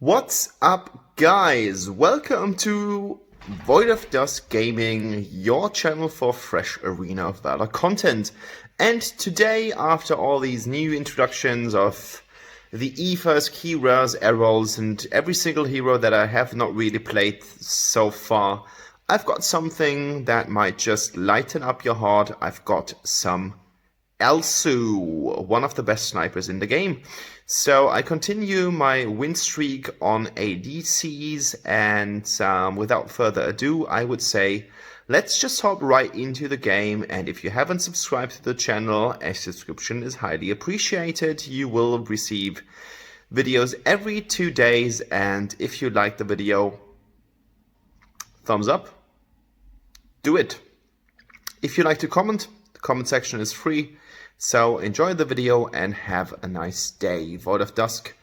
What's up, guys? Welcome to Void of Dusk Gaming, your channel for fresh Arena of Valor content. And today, after all these new introductions of the EVAs, key rares, errols, and every single hero that I have not really played so far, I've got something that might just lighten up your heart. I've got some Elsu, one of the best snipers in the game. So I continue my win streak on ADCs, and without further ado, I would say let's just hop right into the game. And if you haven't subscribed to the channel, a subscription is highly appreciated. You will receive videos every 2 days, and if you like the video, thumbs up, do it. If you like to comment, the comment section is free. So enjoy the video and have a nice day. Void of Dusk,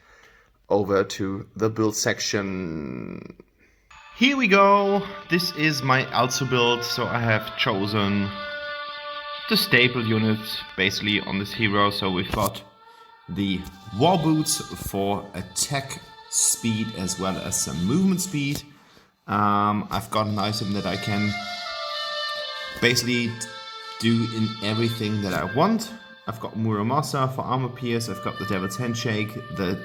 over to the build section. Here we go. This is my Elsu build. So I have chosen the staple units basically on this hero. So we've got the war boots for attack speed as well as some movement speed. I've got an item that I can basically do in everything that I want. I've got Muramasa for armor pierce. I've got the Devil's Handshake, the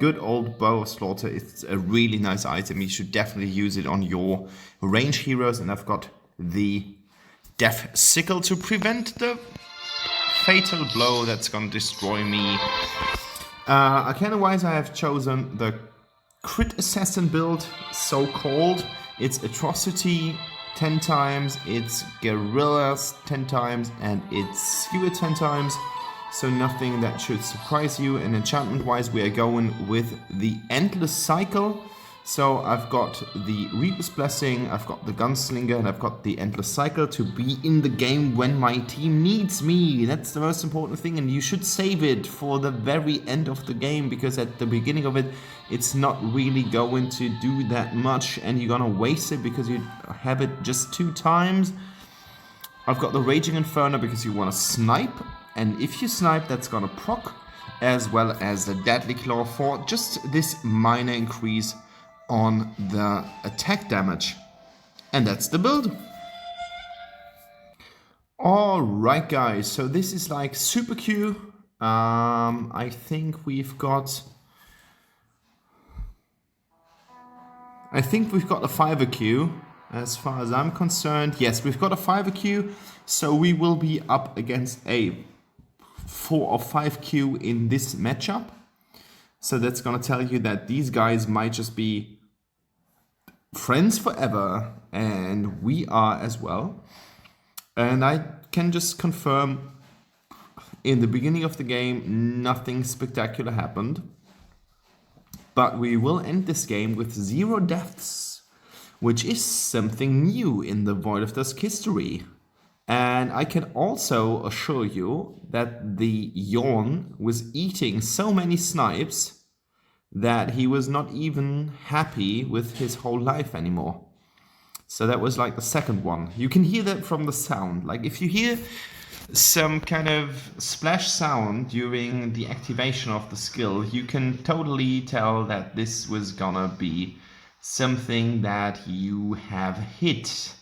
good old Bow of Slaughter. It's a really nice item. You should definitely use it on your range heroes. And I've got the Death Sickle to prevent the fatal blow that's gonna destroy me. Arcana-wise, I have chosen the Crit Assassin build, so called. It's Atrocity 10 times, it's Guerrillas 10 times, and it's Skewer 10 times, so nothing that should surprise you. And enchantment wise, we are going with the Endless Cycle. So I've got the Reaper's Blessing, I've got the Gunslinger, and I've got the Endless Cycle to be in the game when my team needs me. That's the most important thing, and you should save it for the very end of the game, because at the beginning of it, it's not really going to do that much, and you're gonna waste it because you have it just 2 times. I've got the Raging Inferno because you want to snipe, and if you snipe, that's gonna proc, as well as the Deadly Claw for just this minor increase on the attack damage. And that's the build. Alright guys, so this is like super Q. I think we've got a 5er Q as far as I'm concerned. Yes, we've got a 5er Q, so we will be up against a 4 or 5 Q in this matchup. So that's gonna tell you that these guys might just be friends forever, and we are as well. And I can just confirm, in the beginning of the game, nothing spectacular happened. But we will end this game with 0 deaths, which is something new in the Void of Dusk history. And I can also assure you that the Yawn was eating so many snipes that he was not even happy with his whole life anymore. So that was like the second one. You can hear that from the sound. Like if you hear some kind of splash sound during the activation of the skill, you can totally tell that this was gonna be something that you have hit.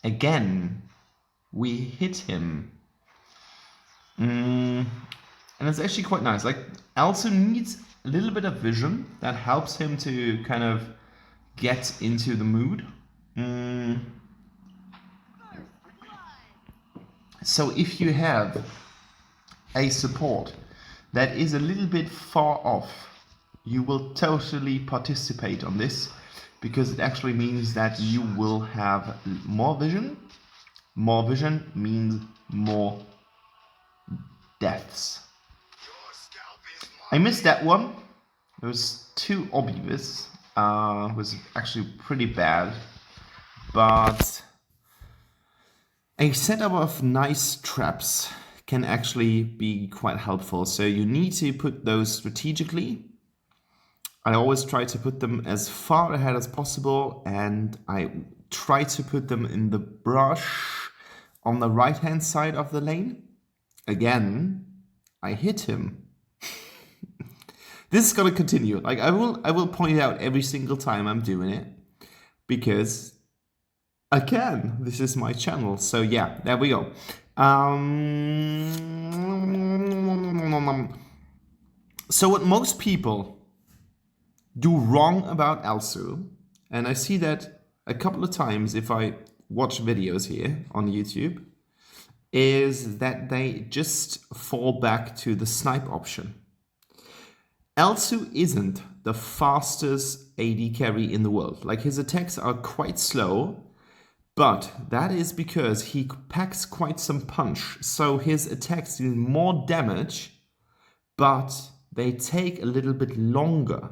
Again, we hit him. And it's actually quite nice. Like, Elsu needs a little bit of vision that helps him to kind of get into the mood. So if you have a support that is a little bit far off, you will totally participate on this, because it actually means that you will have more vision. More vision means more deaths. I missed that one. It was too obvious. It was actually pretty bad. But a setup of nice traps can actually be quite helpful. So you need to put those strategically. I always try to put them as far ahead as possible, and I try to put them in the brush on the right-hand side of the lane. Again, I hit him. This is gonna continue. Like I will point it out every single time I'm doing it because I can. This is my channel. So yeah, there we go. So what most people do wrong about Elsu, and I see that a couple of times if I watch videos here on YouTube, is that they just fall back to the snipe option. Elsu isn't the fastest AD carry in the world. Like his attacks are quite slow, but that is because he packs quite some punch. So his attacks do more damage, but they take a little bit longer.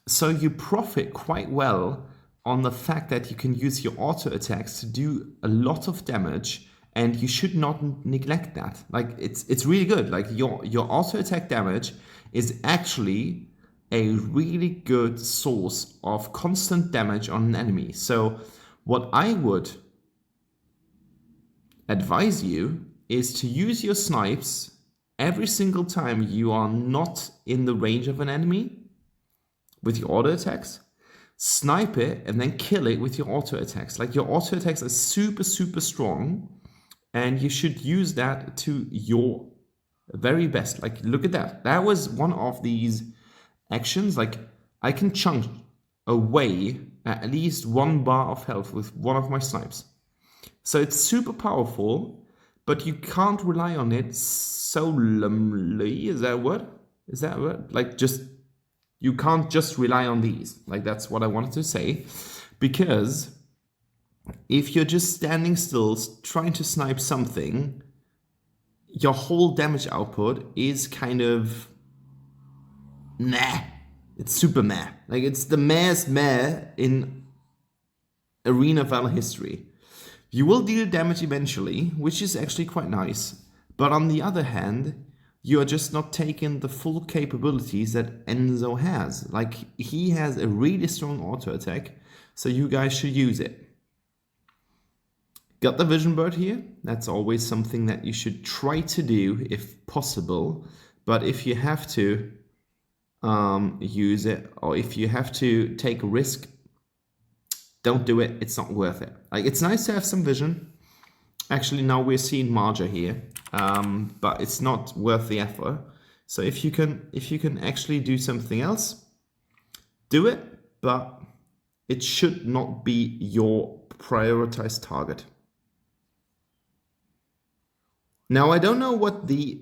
So you profit quite well on the fact that you can use your auto attacks to do a lot of damage, and you should not neglect that. Like it's really good. Like your auto attack damage is actually a really good source of constant damage on an enemy. So what I would advise you is to use your snipes every single time you are not in the range of an enemy with your auto attacks. Snipe it and then kill it with your auto attacks. Like your auto attacks are super, super strong, and you should use that to your very best. Like look at that. That was one of these actions. Like I can chunk away at least 1 bar of health with one of my snipes. So it's super powerful, but you can't rely on it solely. Is that a word? Is that a word? Like just, you can't just rely on these. Like that's what I wanted to say. Because if you're just standing still trying to snipe something, your whole damage output is kind of meh. It's super meh. Like it's the meh's meh in Arena Valor history. You will deal damage eventually, which is actually quite nice. But on the other hand, you are just not taking the full capabilities that Enzo has. Like he has a really strong auto attack, so you guys should use it. Got the Vision Bird here. That's always something that you should try to do if possible. But if you have to use it, or if you have to take a risk, don't do it. It's not worth it. Like it's nice to have some vision. Actually, now we're seeing Marja here, but it's not worth the effort. So if you can actually do something else, do it. But it should not be your prioritized target. Now, I don't know what the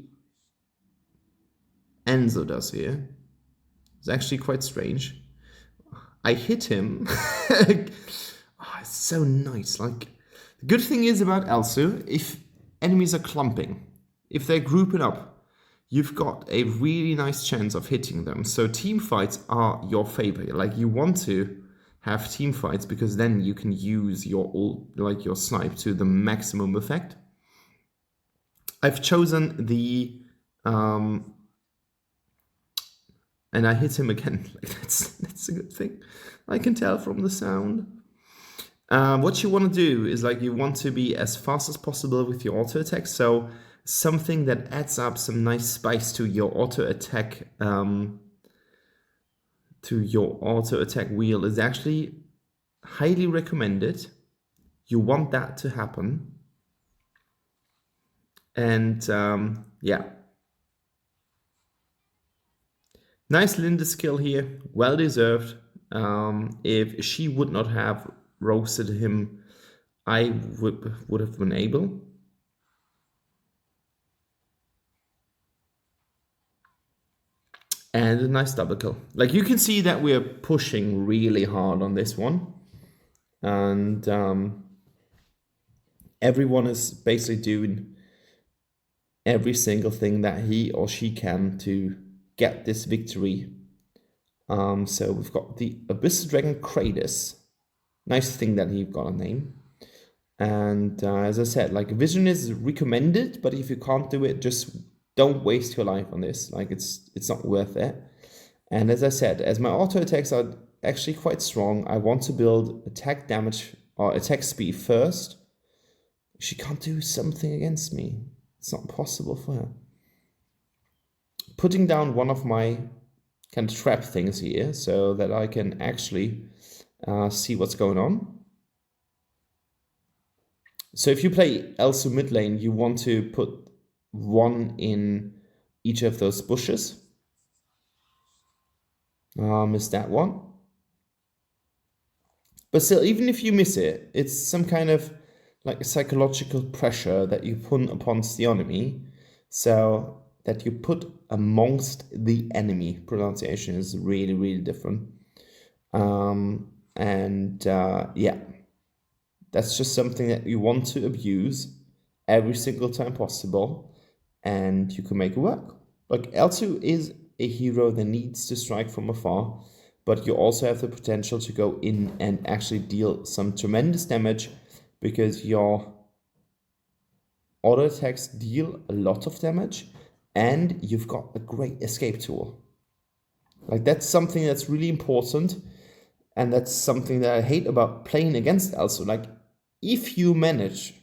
Enzo does here. It's actually quite strange. I hit him. Oh, it's so nice. Like, the good thing is about Elsu, if enemies are clumping, if they're grouping up, you've got a really nice chance of hitting them. So team fights are your favorite. Like, you want to have team fights because then you can use your your snipe to the maximum effect. I've chosen the and I hit him again. Like that's a good thing. I can tell from the sound. What you want to do is like you want to be as fast as possible with your auto attack. So something that adds up some nice spice to your auto attack wheel is actually highly recommended. You want that to happen. And yeah, nice Linda skill here, well deserved. If she would not have roasted him, I would have been able. And a nice double kill. Like you can see that we're pushing really hard on this one, and everyone is basically doing every single thing that he or she can to get this victory. So we've got the Abyss Dragon Kratos. Nice thing that he got a name. And as I said, like vision is recommended, but if you can't do it, just don't waste your life on this. Like it's not worth it. And as I said, as my auto attacks are actually quite strong, I want to build attack damage or attack speed first. She can't do something against me. It's not possible for her. Putting down one of my kind of trap things here so that I can actually see what's going on. So if you play Elsu mid lane, you want to put one in each of those bushes. Missed that one. But still, even if you miss it, it's some kind of like a psychological pressure that you put upon the enemy, so that you put amongst the enemy. Pronunciation is really, really different. Yeah, that's just something that you want to abuse every single time possible, and you can make it work. Like, Elsu is a hero that needs to strike from afar, but you also have the potential to go in and actually deal some tremendous damage, because your auto attacks deal a lot of damage, and you've got a great escape tool. Like, that's something that's really important, and that's something that I hate about playing against Elsu. Like, if you manage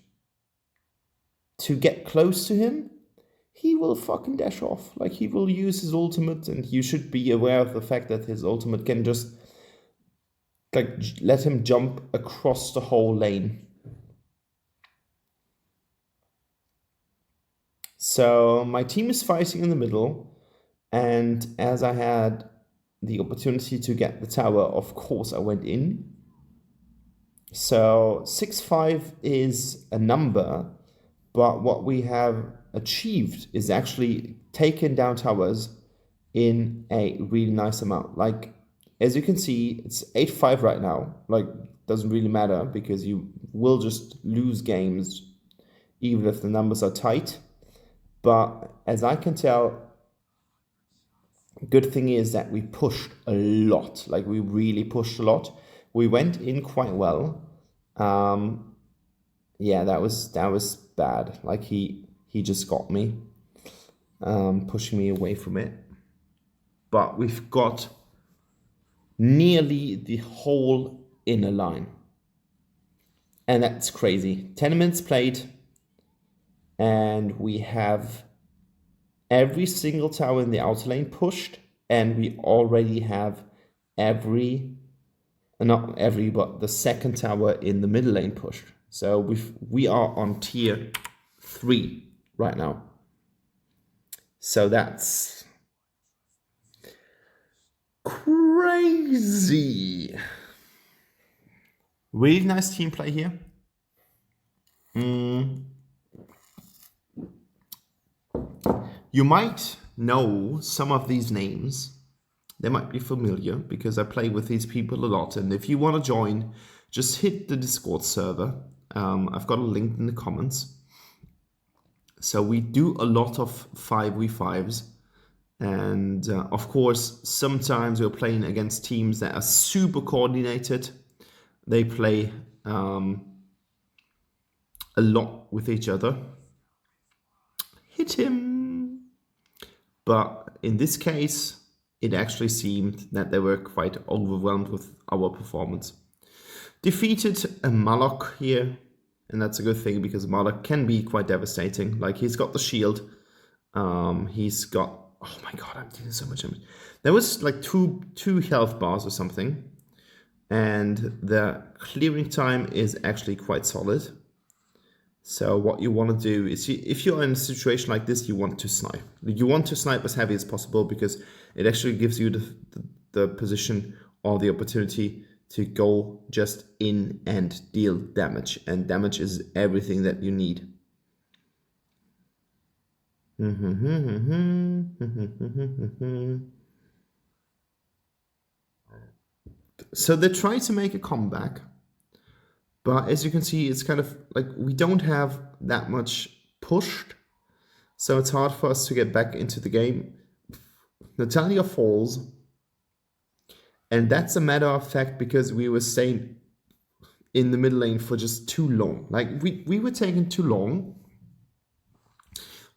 to get close to him, he will fucking dash off. Like, he will use his ultimate, and you should be aware of the fact that his ultimate can just like let him jump across the whole lane. So my team is fighting in the middle, and as I had the opportunity to get the tower, of course I went in. So 6-5 is a number, but what we have achieved is actually taken down towers in a really nice amount. Like, as you can see, it's 8-5 right now. Like, doesn't really matter, because you will just lose games even if the numbers are tight. But as I can tell, good thing is that we pushed a lot. Like, we really pushed a lot. We went in quite well. Yeah, that was bad. Like, he just got me, pushing me away from it. But we've got nearly the whole inner line, and that's crazy. 10 minutes played, and we have every single tower in the outer lane pushed, and we already have not every, but the second tower in the middle lane pushed. So we are on tier 3 right now. So that's crazy. Really nice team play here. You might know some of these names. They might be familiar because I play with these people a lot. And if you want to join, just hit the Discord server. I've got a link in the comments. So we do a lot of 5v5s. And of course, sometimes we're playing against teams that are super coordinated. They play a lot with each other. Hit him! But in this case, it actually seemed that they were quite overwhelmed with our performance. Defeated a Malok here, and that's a good thing, because Malok can be quite devastating. Like, he's got the shield. He's got... Oh my god, I'm doing so much damage. There was like two health bars or something, and the clearing time is actually quite solid. So what you want to do is, if you're in a situation like this, you want to snipe. You want to snipe as heavy as possible, because it actually gives you the position or the opportunity to go just in and deal damage. And damage is everything that you need. So they try to make a comeback, but as you can see, it's kind of like we don't have that much pushed, so it's hard for us to get back into the game. Natalia falls, and that's a matter of fact because we were staying in the middle lane for just too long. Like, we were taking too long.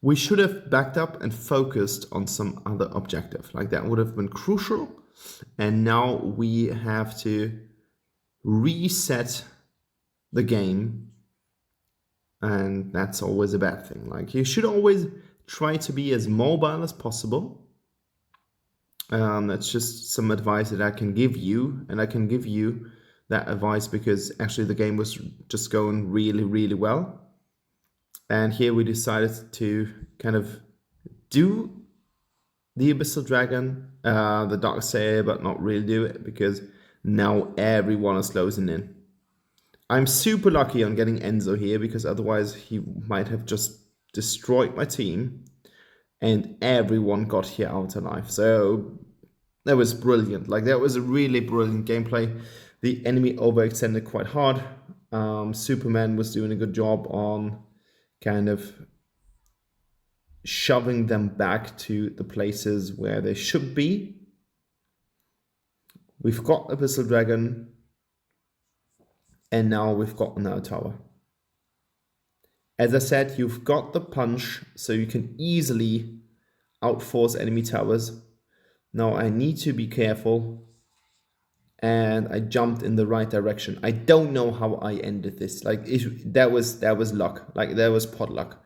We should have backed up and focused on some other objective. Like, that would have been crucial. And now we have to reset the game. And that's always a bad thing. Like, you should always try to be as mobile as possible. That's just some advice that I can give you, and I can give you that advice because actually the game was just going really, really well. And here we decided to kind of do the Abyssal Dragon, the Dark Sayer, but not really do it because now everyone is closing in. I'm super lucky on getting Enzo here because otherwise he might have just destroyed my team and everyone got here out alive. So that was brilliant. Like, that was a really brilliant gameplay. The enemy overextended quite hard. Superman was doing a good job on kind of shoving them back to the places where they should be. We've got Abyssal Dragon, and now we've got another tower. As I said, you've got the punch, so you can easily outforce enemy towers. Now I need to be careful, and I jumped in the right direction. I don't know how I ended this. Like, that was luck. Like, that was pot luck.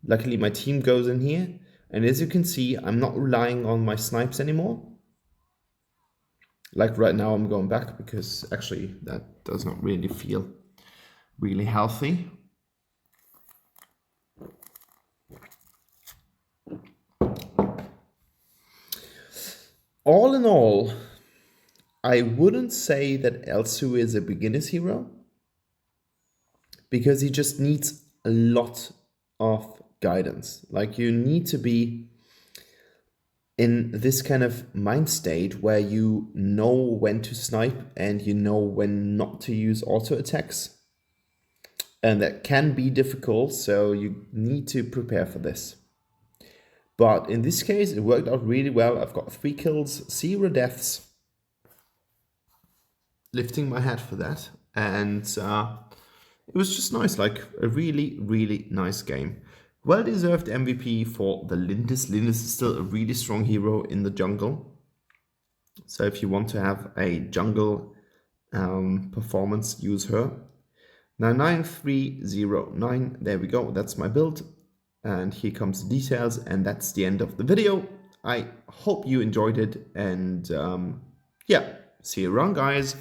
Luckily my team goes in here, and as you can see, I'm not relying on my snipes anymore. Like right now I'm going back because actually that does not really feel really healthy. All in all, I wouldn't say that Elsu is a beginner's hero because he just needs a lot of guidance. Like, you need to be in this kind of mind state where you know when to snipe and you know when not to use auto attacks. And that can be difficult, so you need to prepare for this. But in this case, it worked out really well. I've got 3 kills, 0 deaths. Lifting my hat for that. And it was just nice, like a really, really nice game. Well-deserved MVP for the Lindis. Lindis is still a really strong hero in the jungle. So if you want to have a jungle performance, use her. Now 9309, there we go, that's my build. And here comes the details, and that's the end of the video. I hope you enjoyed it, and yeah, see you around, guys.